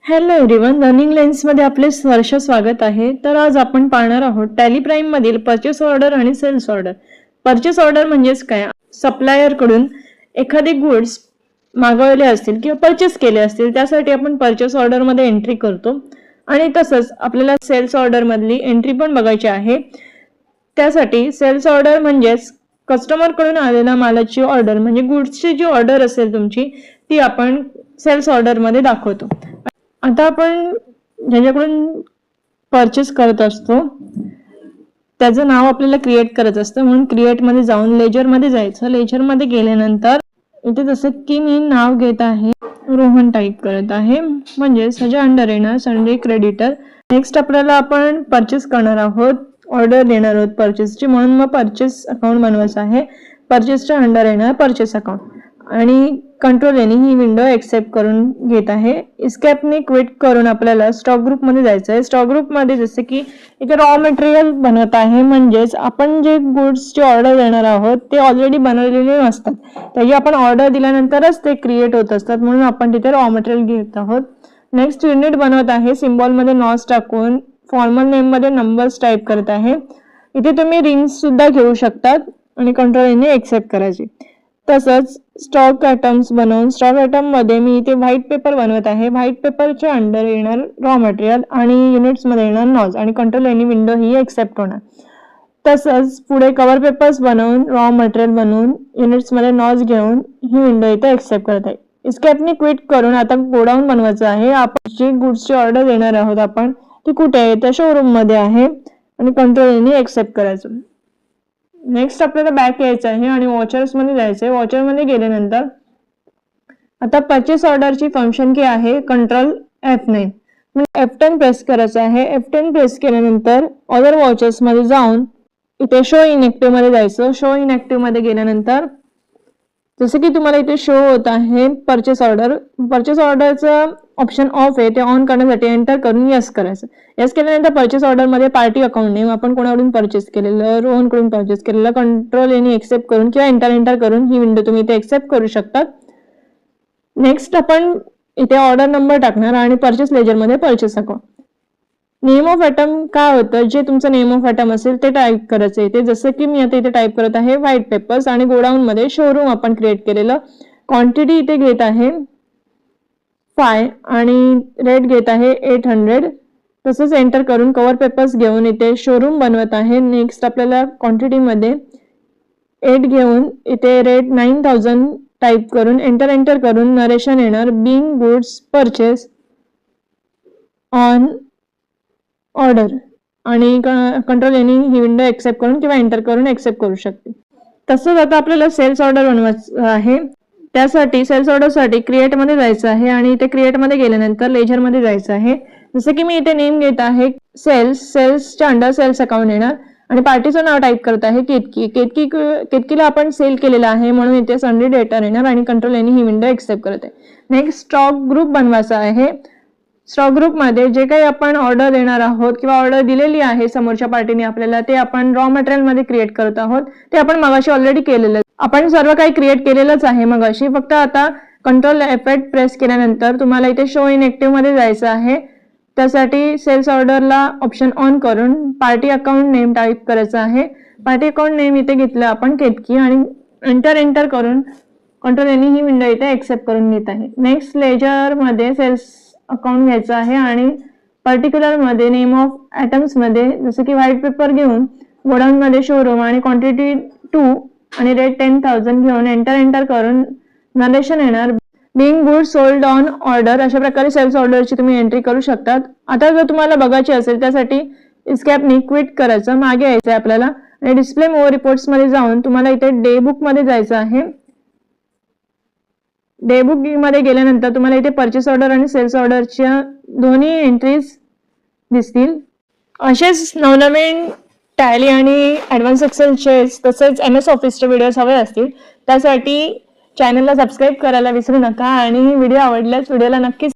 Hello everyone, learning lines मध्ये आपले सहर्ष स्वागत आहे. तर आज आपण पाहणार आहोत टॅली प्राइम मधील परचेस ऑर्डर आणि सेल्स ऑर्डर. परचेस ऑर्डर म्हणजेच काय? सप्लायर कडून एखादे गुड्स मागवले असतील किंवा परचेस केले असतील त्यासाठी आपण परचेस ऑर्डर मध्ये एंट्री करतो. आणि तसंच आपल्याला सेल्स ऑर्डर मधली एंट्री पण बघायची आहे. त्यासाठी सेल्स ऑर्डर म्हणजेच कस्टमर कडून आलेल्या मालाची ऑर्डर म्हणजे गुड्सची जी ऑर्डर असेल तुमची ती आपण सेल्स ऑर्डर मध्ये दाखवतो. आता आपण ज्याच्याकडून परचेस करत असतो त्याचं नाव आपल्याला क्रिएट करायचं असतं, म्हणून क्रिएट मध्ये जाऊन लेजर मध्ये जायचं. लेजर मध्ये गेल्यानंतर इथे जसं की मी नाव घेत आहे, रोहन टाईप करत आहे, म्हणजे सजा अंडर येणार संडे क्रेडिटर. नेक्स्ट आपल्याला आपण परचेस करणार आहोत, ऑर्डर देणार आहोत परचेसची, म्हणून मग परचेस अकाउंट बनवायचं आहे. परचेसच्या अंडर येणार परचेस अकाउंट आणि कंट्रोल एनी ही विंडो एक्सेप्ट करून घेत आहे. इस्केपने क्विट करून आपल्याला स्टॉक ग्रुप मध्ये जायचं आहे. स्टॉक ग्रुप मध्ये जसे की इथे रॉ मटेरियल बनवत आहे, म्हणजेच आपण जे गुड्सची ऑर्डर देणार आहोत ते ऑलरेडी बनवलेले नसतात, त्याची आपण ऑर्डर दिल्यानंतरच ते क्रिएट होत असतात, म्हणून आपण तिथे रॉ मटेरियल घेत आहोत. नेक्स्ट युनिट बनवत आहे, सिम्बॉल मध्ये नॉस टाकून फॉर्मल नेम मध्ये नंबर्स टाईप करत आहे. इथे तुम्ही रिंग्स सुद्धा घेऊ शकतात आणि कंट्रोल एनी एक्सेप्ट करायची. तसंच स्टॉक आयटम्स बनवून स्टॉक आयटम मध्ये मी इथे व्हाईट पेपर बनवत आहे. व्हाईट पेपरच्या अंडर येणार रॉ मटेरियल आणि युनिट्स मध्ये येणार नॉज आणि कंट्रोल एनी विंडो ही एक्सेप्ट होणार. तसंच पुढे कव्हर पेपर्स बनवून रॉ मटेरियल बनवून युनिट्स मध्ये नॉज घेऊन ही विंडो इथे एक्सेप्ट करत आहे. इस्केपने क्विट करून आता गोडाऊन बनवायचं आहे. आपण जी गुड्सची ऑर्डर देणार आहोत आपण ती कुठे आहे? त्या शोरूम मध्ये आहे आणि कंट्रोल एनी एक्सेप्ट करायचं. नेक्स्ट आपल्याला बॅक यायचं आहे आणि वॉचर्स मध्ये जायचंय. वॉचर मध्ये गेल्यानंतर आता परचेस ऑर्डरची फंक्शन की आहे कंट्रोल F9 म्हणजे F10 प्रेस करायचं आहे. F10 प्रेस केल्यानंतर अदर वॉचर्स मध्ये जाऊन इथे शो इनएक्टिव्ह मध्ये जायचं. शो इनएक्टिव्ह मध्ये गेल्यानंतर जसं की तुम्हाला इथे शो होत आहे परचेस ऑर्डर. परचेस ऑर्डरचं ऑप्शन ऑफ आहे, ते ऑन करण्यासाठी एंटर करून यस करायचं. यस केल्यानंतर परचेस ऑर्डर मध्ये पार्टी अकाउंट नेम आपण कोणाकडून परचेस केलेलं, रोहन कडून परचेस केलेलं, कंट्रोल एनी एक्सेप्ट करून किंवा एंटर करून ही विंडो तुम्ही इथे एक्सेप्ट करू शकता. नेक्स्ट आपण इथे ऑर्डर नंबर टाकणार आणि परचेस लेजर मध्ये purchase account. Name of item काय होतं, जे तुमचं नेम ऑफ आयटम असेल ते टाईप करायचं आहे. ते जसं की मी आता इथे टाईप करत आहे व्हाईट पेपर्स आणि गोडाऊन मध्ये शोरूम आपण क्रिएट केलेलं. क्वांटिटी इथे घेत आहे 5 आणि रेट घेत आहे 800. तसंच एंटर करून कव्हर पेपर्स घेऊन इथे शोरूम बनवत आहे. नेक्स्ट आपल्याला क्वांटिटी मध्ये 8 घेऊन इथे रेट 9000 टाईप करून एंटर करून नरेशन येणार Bing goods purchase on order आणि कंट्रोल एनी ही विंडो एक्सेप्ट करून किंवा एंटर करून एक्सेप्ट करू शकते. तसंच आता आपल्याला सेल्स ऑर्डर बनवायचं आहे. त्यासाठी सेल्स ऑर्डर साठी क्रिएट मध्ये जायचं आहे आणि इथे क्रिएट मध्ये गेल्यानंतर लेजर मध्ये जायचं आहे. जसं की मी इथे नेम घेत आहे सेल्सच्या अंडर सेल्स अकाउंट येणार आणि पार्टीचं नाव टाईप करत आहे केतकीला आपण सेल केलेलं आहे, म्हणून इथे संडे डेटा येणार आणि कंट्रोल एनी ही विंडो एक्सेप्ट करत आहे. नेक्स्ट स्टॉक ग्रुप बनवायचा आहे. स्टॉक ग्रुप मध्ये जे काही आपण ऑर्डर देणार आहोत किंवा ऑर्डर दिलेली आहे समोरच्या पार्टीने आपल्याला, ते आपण रॉ मटेरियल मध्ये क्रिएट करत आहोत. ते आपण मगाशी ऑलरेडी केलेलं, आपण सर्व काही क्रिएट केलेलंच आहे मगाशी. फक्त आता कंट्रोल F8 प्रेस केल्यानंतर तुम्हाला इथे शो इनएक्टिव्ह मध्ये जायचं आहे. त्यासाठी सेल्स ऑर्डरला ऑप्शन ऑन करून पार्टी अकाउंट नेम टाईप करायचं आहे. पार्टी अकाउंट नेम इथे घेतलं आपण केतकी आणि एंटर करून कंट्रोल एनी ही विंडो इथे एक्सेप्ट करून घेत आहे. नेक्स्ट लेजर मध्ये सेल्स अकाउंट घ्यायचं आहे आणि पर्टिक्युलर मध्ये नेम ऑफ आयटम्स मध्ये जसं की व्हाईट पेपर घेऊन गोडाऊन मध्ये शोरूम आणि क्वांटिटी 2 आणि रेट 10,000 घेऊन एंटर करून नरेशन येणार Bing goods sold on order. अशा प्रकारे सेल्स ऑर्डरची तुम्ही एंट्री करू शकतात. आता जर तुम्हाला बघायची असेल त्यासाठी इस्केपने क्विट करायचं, मागे यायचं आहे आपल्याला आणि डिस्प्ले मोर रिपोर्ट्स मध्ये जाऊन तुम्हाला इथे डे बुक मध्ये जायचं आहे. डे बुक मध्ये गेल्यानंतर तुम्हाला इथे परचेस ऑर्डर आणि सेल्स ऑर्डरच्या दोन्ही एंट्रीज दिसतील. असेच नवनवीन टॅली आणि ऍडव्हान्स एक्सेलचे तसेच MS ऑफिसचे व्हिडिओज हवे असतील त्यासाठी चॅनलला सबस्क्राईब करायला विसरू नका आणि व्हिडिओ आवडल्यास व्हिडिओला नक्कीच